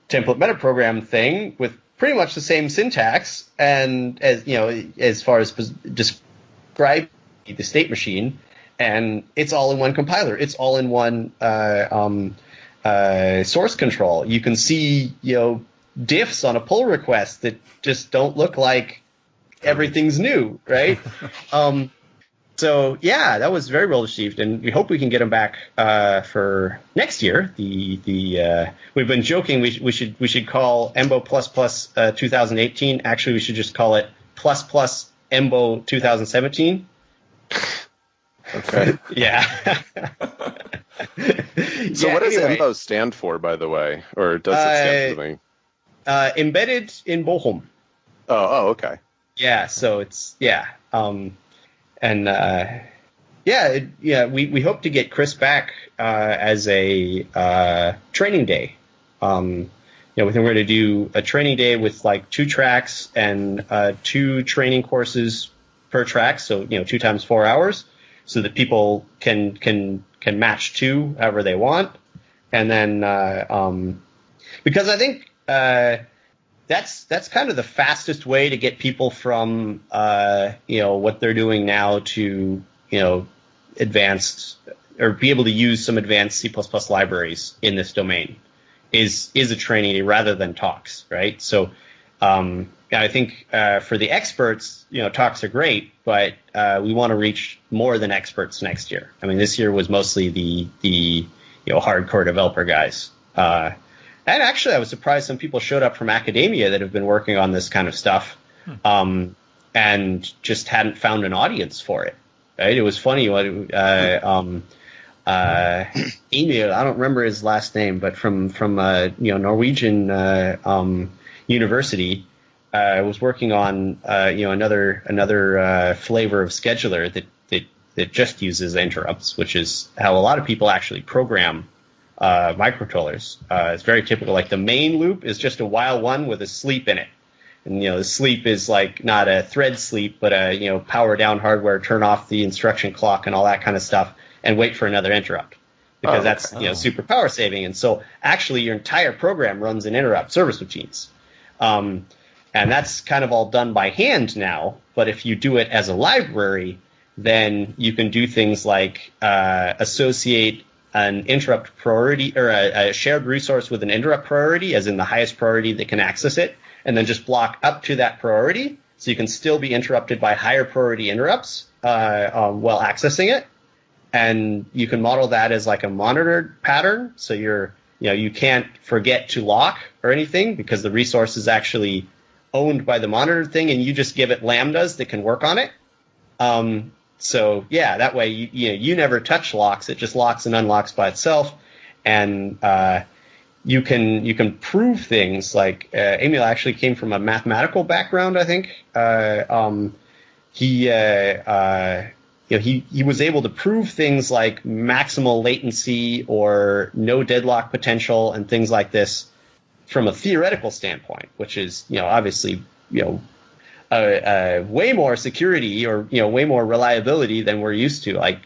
C: template metaprogram thing with pretty much the same syntax and as far as describe the state machine, and it's all in one compiler. It's all in one source control. You can see diffs on a pull request that just don't look like everything's new, right? So that was very well received, and we hope we can get them back for next year. We've been joking we should call emBO++ 2018. Actually, we should just call it ++ emBO 2017.
B: Okay.
C: Yeah.
B: So what does emBO stand for, by the way? Or does it stand for something?
C: Embedded in Bochum.
B: Oh, okay.
C: Yeah, so it's, we hope to get Chris back as a training day. We're going to do a training day with 2 tracks and 2 training courses per track, so 2 times 4 hours, so that people can match 2 however they want, and then because I think that's kind of the fastest way to get people from what they're doing now to advanced or be able to use some advanced C++ libraries in this domain. Is a training day rather than talks, right? So I think for the experts, talks are great, but we want to reach more than experts next year. This year was mostly the hardcore developer guys. And actually, I was surprised some people showed up from academia that have been working on this kind of stuff and just hadn't found an audience for it, right? It was funny. Emil, I don't remember his last name, but from Norwegian university, was working on another flavor of scheduler that just uses interrupts, which is how a lot of people actually program microcontrollers. It's very typical. The main loop is just a while one with a sleep in it, and the sleep is not a thread sleep, but a power down hardware, turn off the instruction clock, and all that kind of stuff, and wait for another interrupt. Because that's super power saving, and so actually your entire program runs in interrupt service routines, and that's kind of all done by hand now. But if you do it as a library, then you can do things like associate an interrupt priority or a shared resource with an interrupt priority, as in the highest priority that can access it, and then just block up to that priority, so you can still be interrupted by higher priority interrupts while accessing it. And you can model that as a monitored pattern. So you're you can't forget to lock or anything because the resource is actually owned by the monitored thing, and you just give it lambdas that can work on it. So yeah, that way you never touch locks; it just locks and unlocks by itself, and you can prove things like Emil actually came from a mathematical background, I think. He was able to prove things like maximal latency or no deadlock potential and things like this from a theoretical standpoint, which is obviously way more security or way more reliability than we're used to. Like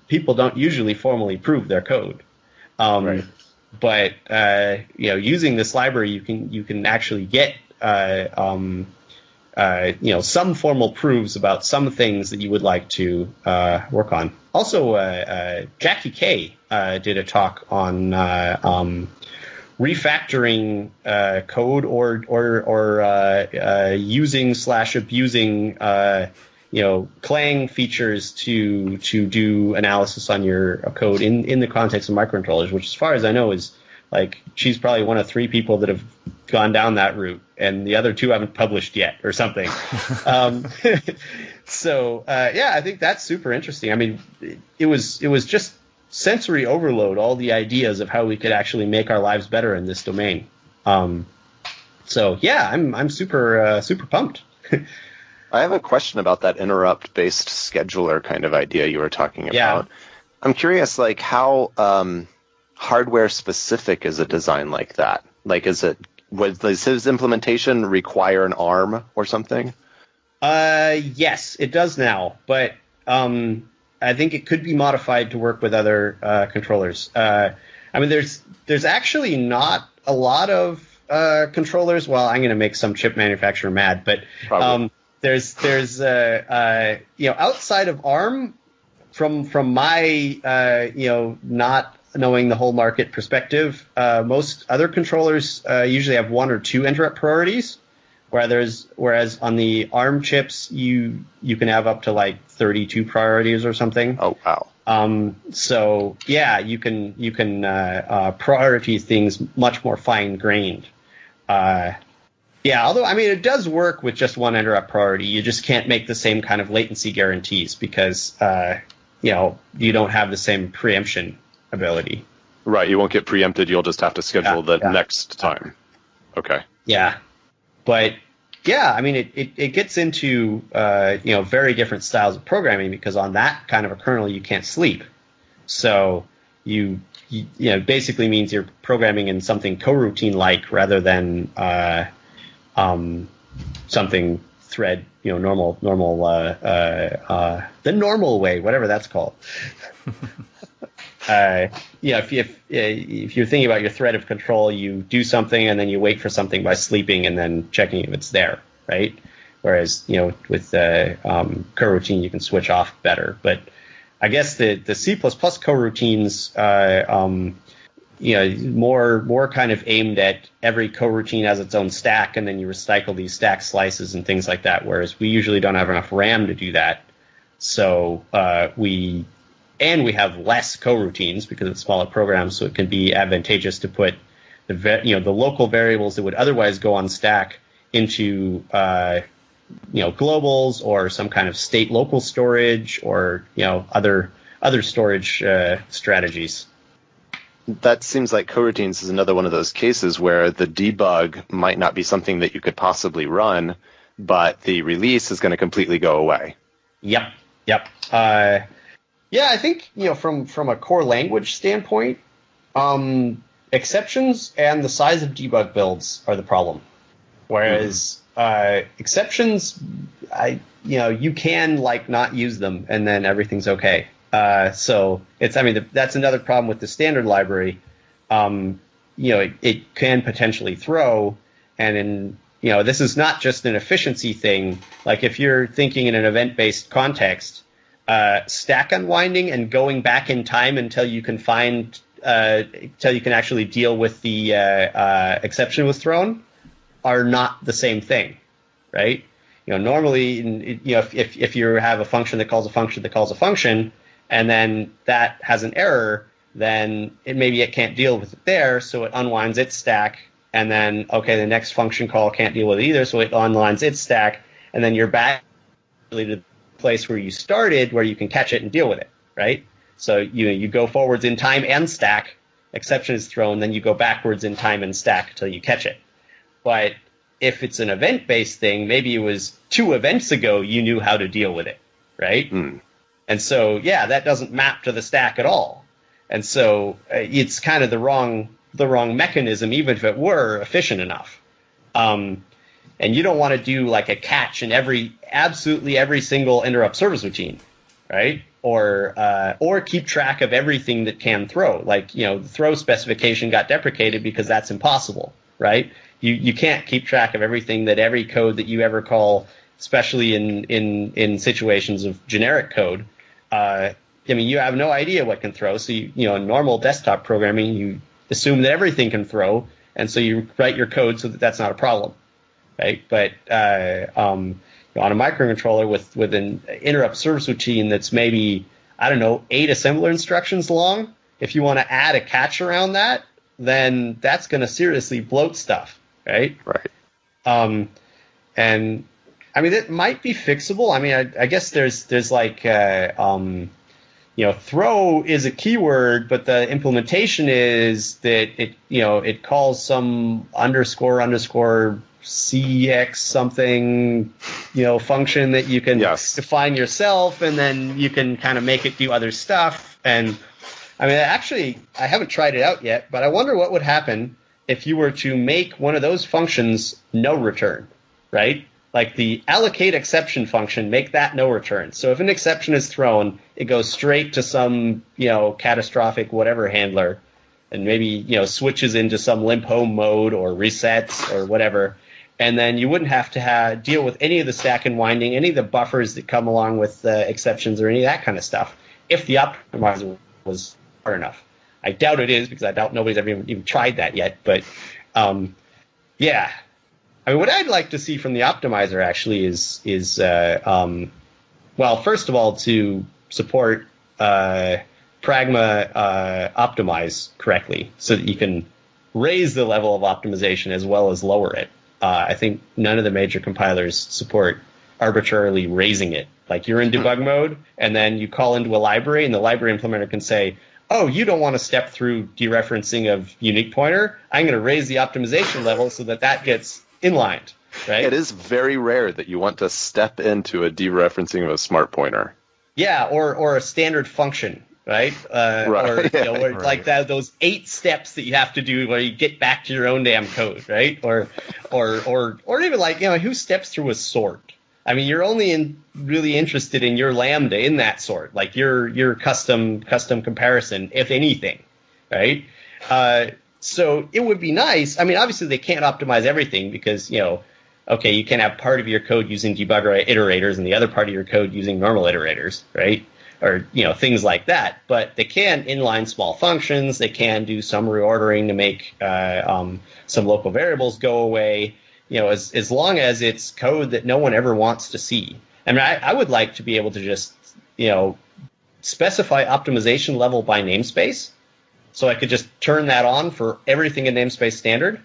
C: people don't usually formally prove their code.
B: Right.
C: But using this library, you can actually get some formal proofs about some things that you would like to work on. Also, Jackie K did a talk on refactoring code or using / abusing Clang features to do analysis on your code in the context of microcontrollers, which, as far as I know, is like she's probably one of 3 people that have gone down that route, and the other 2 haven't published yet or something. So I think that's super interesting. I mean, it was just sensory overload, all the ideas of how we could actually make our lives better in this domain. So yeah, I'm super pumped.
B: I have a question about that interrupt-based scheduler kind of idea you were talking about.
C: Yeah.
B: I'm curious, like, how hardware-specific is a design like that? Like, does his implementation require an ARM or something?
C: Yes, it does now, but I think it could be modified to work with other controllers. I mean, there's actually not a lot of controllers. Well, I'm going to make some chip manufacturer mad, but there's outside of ARM, from my not knowing the whole market perspective, most other controllers usually have 1 or 2 interrupt priorities, whereas on the ARM chips you can have up to like 32 priorities or something.
B: Oh wow.
C: So yeah, you can prioritize things much more fine grained. Yeah, although, I mean, it does work with just 1 interrupt priority. You just can't make the same kind of latency guarantees because, you don't have the same preemption ability.
B: Right, you won't get preempted. You'll just have to schedule the next time. Okay.
C: Yeah. But, yeah, I mean, it gets into, very different styles of programming because on that kind of a kernel, you can't sleep. So you basically means you're programming in something coroutine-like rather than something thread, normal, the normal way, whatever that's called. If you're thinking about your thread of control, you do something and then you wait for something by sleeping and then checking if it's there, right? Whereas, with coroutine, you can switch off better. But I guess the C++ coroutines, more kind of aimed at every coroutine has its own stack, and then you recycle these stack slices and things like that, whereas we usually don't have enough RAM to do that. So we have less coroutines because it's smaller programs, so it can be advantageous to put the local variables that would otherwise go on stack into globals or some kind of state local storage or other storage strategies.
B: That seems like coroutines is another one of those cases where the debug might not be something that you could possibly run, but the release is going to completely go away.
C: Yep. I think from a core language standpoint, exceptions and the size of debug builds are the problem. Whereas exceptions, you can not use them and then everything's okay. So that's another problem with the standard library. It can potentially throw, and this is not just an efficiency thing. Like if you're thinking in an event-based context, stack unwinding and going back in time until you can actually deal with the exception was thrown are not the same thing, right? Normally, if you have a function that calls a function that calls a function, and then that has an error, then maybe it can't deal with it there, so it unwinds its stack, and then, okay, the next function call can't deal with it either, so it unwinds its stack, and then you're back to the place where you started, where you can catch it and deal with it, right? So you go forwards in time and stack, exception is thrown, then you go backwards in time and stack until you catch it. But if it's an event-based thing, maybe it was 2 events ago you knew how to deal with it, right? And so, yeah, that doesn't map to the stack at all. And so it's kind of the wrong mechanism, even if it were efficient enough. And you don't want to do like a catch in absolutely every single interrupt service routine, right? Or keep track of everything that can throw. Like, the throw specification got deprecated because that's impossible, right? You can't keep track of everything that every code that you ever call, especially in situations of generic code. You have no idea what can throw. So in normal desktop programming, you assume that everything can throw, and so you write your code so that that's not a problem, right? But on a microcontroller with an interrupt service routine that's maybe 8 assembler instructions long, if you want to add a catch around that, then that's going to seriously bloat stuff, right?
B: Right.
C: And it might be fixable. I guess there's like throw is a keyword, but the implementation is that it calls some underscore CX something function that you can define yourself, and then you can kind of make it do other stuff. And actually, I haven't tried it out yet, but I wonder what would happen if you were to make one of those functions no return, right? Like the allocate exception function, make that no return. So if an exception is thrown, it goes straight to some, catastrophic whatever handler, and maybe, switches into some limp home mode or resets or whatever. And then you wouldn't have to deal with any of the stack unwinding, any of the buffers that come along with exceptions or any of that kind of stuff, if the optimizer was hard enough. I doubt it is, because I doubt nobody's ever even tried that yet. But, yeah. What I'd like to see from the optimizer actually is first of all, to support Pragma optimize correctly, so that you can raise the level of optimization as well as lower it. I think none of the major compilers support arbitrarily raising it. Like, you're in debug mode, and then you call into a library, and the library implementer can say, oh, you don't want to step through dereferencing of unique pointer. I'm going to raise the optimization level so that gets inlined, right?
B: It is very rare that you want to step into a dereferencing of a smart pointer.
C: Yeah, or a standard function, right?
B: Right.
C: Or like those 8 steps that you have to do where you get back to your own damn code, right? Or even like, who steps through a sort? You're only really interested in your lambda in that sort, like your custom comparison, if anything, right? So it would be nice. Obviously they can't optimize everything, because, you can have part of your code using debugger iterators and the other part of your code using normal iterators, right? Or, things like that. But they can inline small functions. They can do some reordering to make some local variables go away, as long as it's code that no one ever wants to see. I would like to be able to just, specify optimization level by namespace. So I could just turn that on for everything in namespace standard.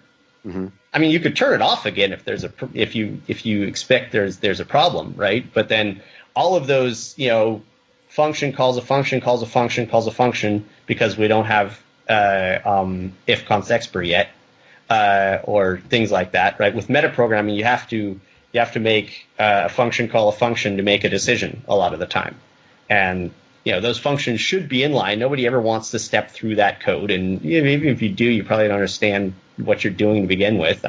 C: Mm-hmm. You could turn it off again if you expect there's a problem, right? But then all of those, function calls a function calls a function calls a function, because we don't have if const expr yet, or things like that, right? With metaprogramming, you have to make a function call a function to make a decision a lot of the time, and those functions should be inline. Nobody ever wants to step through that code, and even if you do, you probably don't understand what you're doing to begin with.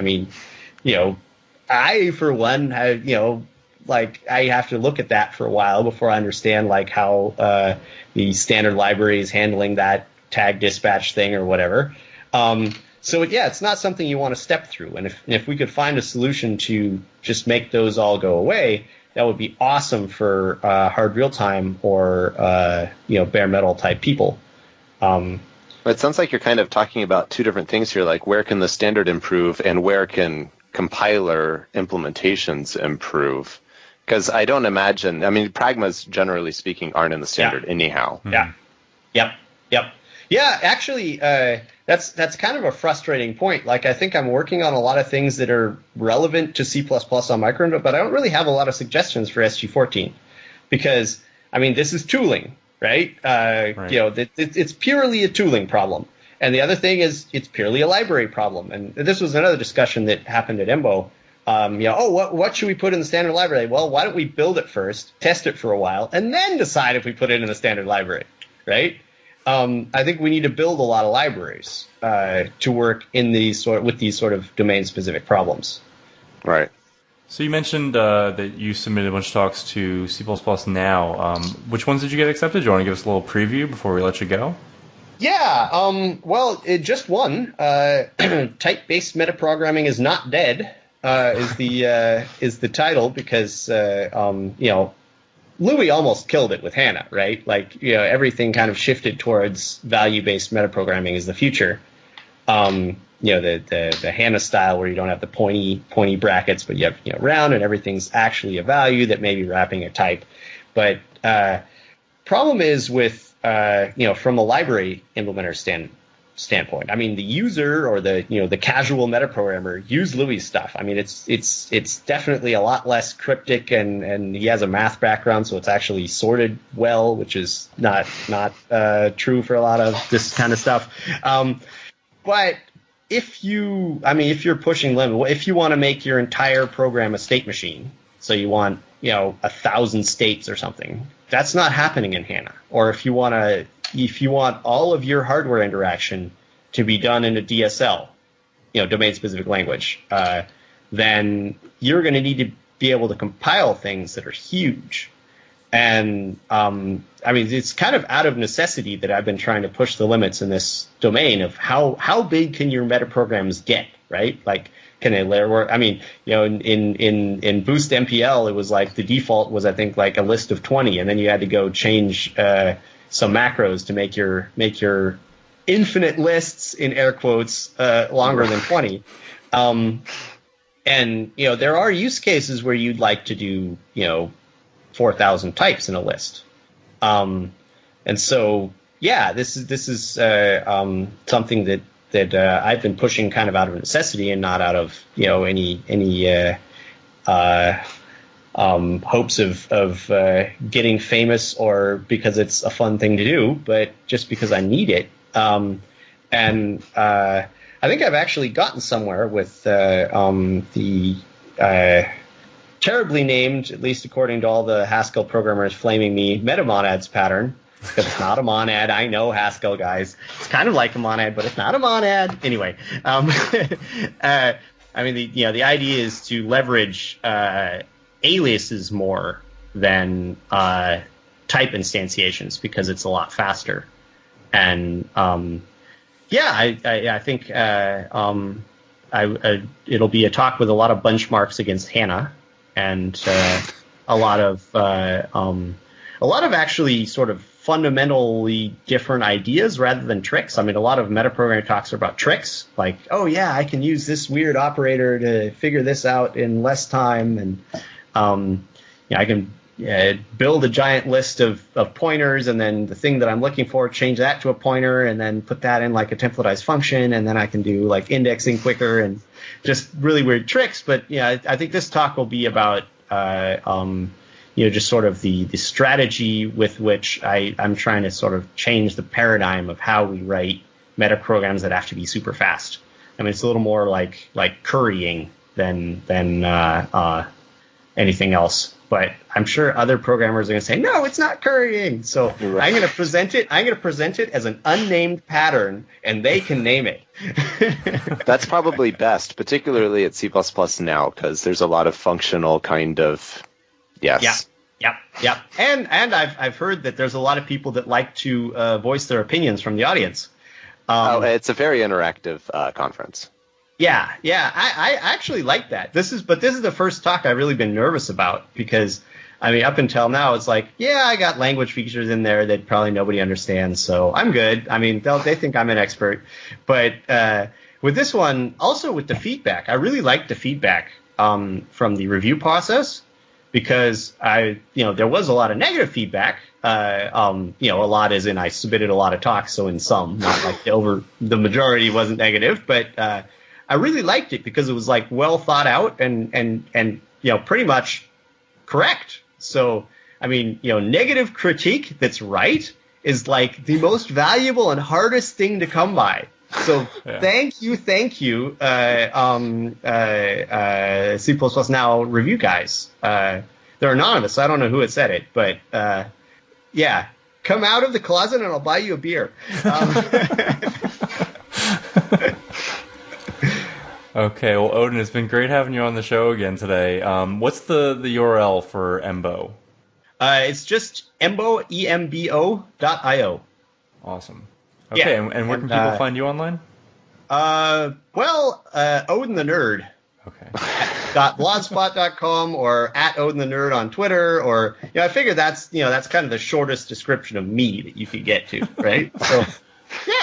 C: I, for one, I have to look at that for a while before I understand how the standard library is handling that tag dispatch thing or whatever. So it's not something you want to step through. And if we could find a solution to just make those all go away, that would be awesome for hard real time or bare metal type people.
B: It sounds like you're kind of talking about 2 different things here, like where can the standard improve and where can compiler implementations improve? Because I don't imagine, Pragmas, generally speaking, aren't in the standard anyhow.
C: Yeah. Yep. Yeah, actually, that's kind of a frustrating point. Like, I think I'm working on a lot of things that are relevant to C++ on microinput, but I don't really have a lot of suggestions for SG14 because, I mean, this is tooling, right?
A: Right.
C: You know, it's purely a tooling problem. And the other thing is it's purely a library problem. And this was another discussion that happened at emBO. You know, what should we put in the standard library? Well, why don't we build it first, test it for a while, and then decide if we put it in the standard library, right? I think we need to build a lot of libraries to work in with these sort of domain-specific problems.
B: Right.
A: So you mentioned that you submitted a bunch of talks to C++ Now. Which ones did you get accepted? Do you want to give us a little preview before we let you go?
C: Yeah. Well, just one. Type-based metaprogramming is not dead. Is the title because you know, Louis almost killed it with HANA, right? Like, you know, everything kind of shifted towards value-based metaprogramming is the future. You know, the HANA style where you don't have the pointy brackets, but you have, you know, round and everything's actually a value that may be wrapping a type. But problem is with you know, from a library implementer standpoint. I mean, the user or the casual metaprogrammer use Louis' stuff. I mean, it's definitely a lot less cryptic, and he has a math background, so it's actually sorted well, which is not true for a lot of this kind of stuff. But if you're pushing limit, if you want to make your entire program a state machine, so you want, you know, 1,000 states or something, that's not happening in HANA. Or if you want all of your hardware interaction to be done in a DSL, you know, domain-specific language, then you're going to need to be able to compile things that are huge. And I mean, it's kind of out of necessity that I've been trying to push the limits in this domain of how big can your metaprograms get, right? Like, can they layer work? I mean, you know, in Boost MPL, it was like the default was, I think, like a list of 20, and then you had to go change some macros to make your infinite lists, in air quotes, longer than 20. And, you know, there are use cases where you'd like to do, you know, 4,000 types in a list. And so, yeah, this is something that I've been pushing kind of out of necessity and not out of, you know, any hopes of getting famous or because it's a fun thing to do, but just because I need it. And I think I've actually gotten somewhere with the terribly named, at least according to all the Haskell programmers flaming me, metamonads pattern. Because it's not a monad. I know Haskell, guys. It's kind of like a monad, but it's not a monad. Anyway, I mean, the idea is to leverage aliases more than type instantiations because it's a lot faster. And yeah, I think it'll be a talk with a lot of benchmarks against HANA and a lot of actually sort of fundamentally different ideas rather than tricks. I mean, a lot of metaprogramming talks are about tricks, like, oh yeah, I can use this weird operator to figure this out in less time, and yeah, I can build a giant list of pointers, and then the thing that I'm looking for, change that to a pointer, and then put that in like a templatized function, and then I can do like indexing quicker and just really weird tricks. But yeah, I think this talk will be about you know, just sort of the strategy with which I'm trying to sort of change the paradigm of how we write metaprograms that have to be super fast. I mean, it's a little more like currying than anything else. But I'm sure other programmers are going to say, no, it's not currying. So right. I'm going to present it as an unnamed pattern, and they can name it.
B: That's probably best, particularly at C++ now, because there's a lot of functional kind of. Yes.
C: Yeah. And I've heard that there's a lot of people that like to voice their opinions from the audience.
B: It's a very interactive conference.
C: Yeah. I actually like that. This is the first talk I've really been nervous about because, I mean, up until now, it's like, yeah, I got language features in there that probably nobody understands, so I'm good. I mean, they think I'm an expert. But with this one, also with the feedback, I really like the feedback from the review process. Because there was a lot of negative feedback A lot as in I submitted a lot of talks, so in some, not like the majority wasn't negative, but I really liked it because it was like well thought out and pretty much correct. So, I mean, negative critique that's right is like the most valuable and hardest thing to come by. So thank you, C++ Now review guys. They're anonymous, so I don't know who had said it, but come out of the closet and I'll buy you a beer.
A: Okay, well, Odin, it's been great having you on the show again today. What's the URL for emBO?
C: It's just emBO, emBO.io.
A: Awesome. Okay, and where can people find you online?
C: Odin the Nerd.
A: Okay.
C: .blogspot.com or @Odin the Nerd on Twitter, or I figure that's kind of the shortest description of me that you could get to, right? So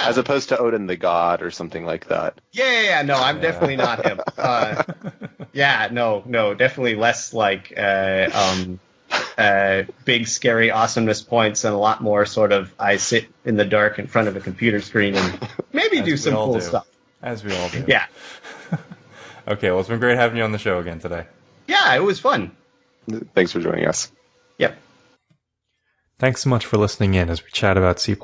B: as opposed to Odin the God or something like that.
C: No, I'm definitely not him. Definitely less like big scary awesomeness points and a lot more sort of I sit in the dark in front of a computer screen and maybe do some cool stuff.
A: As we all do.
C: Yeah.
A: Okay, well, it's been great having you on the show again today.
C: Yeah, it was fun.
B: Thanks for joining us.
C: Yep.
A: Thanks so much for listening in as we chat about C++.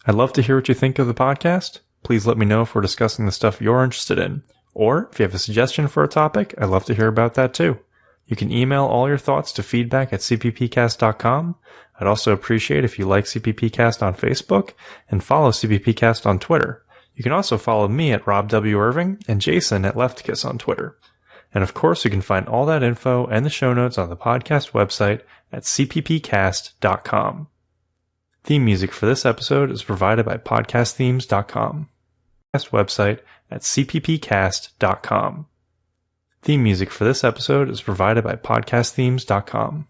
A: I'd love to hear what you think of the podcast. Please let me know if we're discussing the stuff you're interested in. Or if you have a suggestion for a topic, I'd love to hear about that too. You can email all your thoughts to feedback@cppcast.com. I'd also appreciate if you like CppCast on Facebook and follow CppCast on Twitter. You can also follow me at Rob W. Irving and Jason at LeftKiss on Twitter. And of course, you can find all that info and the show notes on the podcast website at CppCast.com. Theme music for this episode is provided by podcastthemes.com. Podcast website at CppCast.com. Theme music for this episode is provided by podcastthemes.com.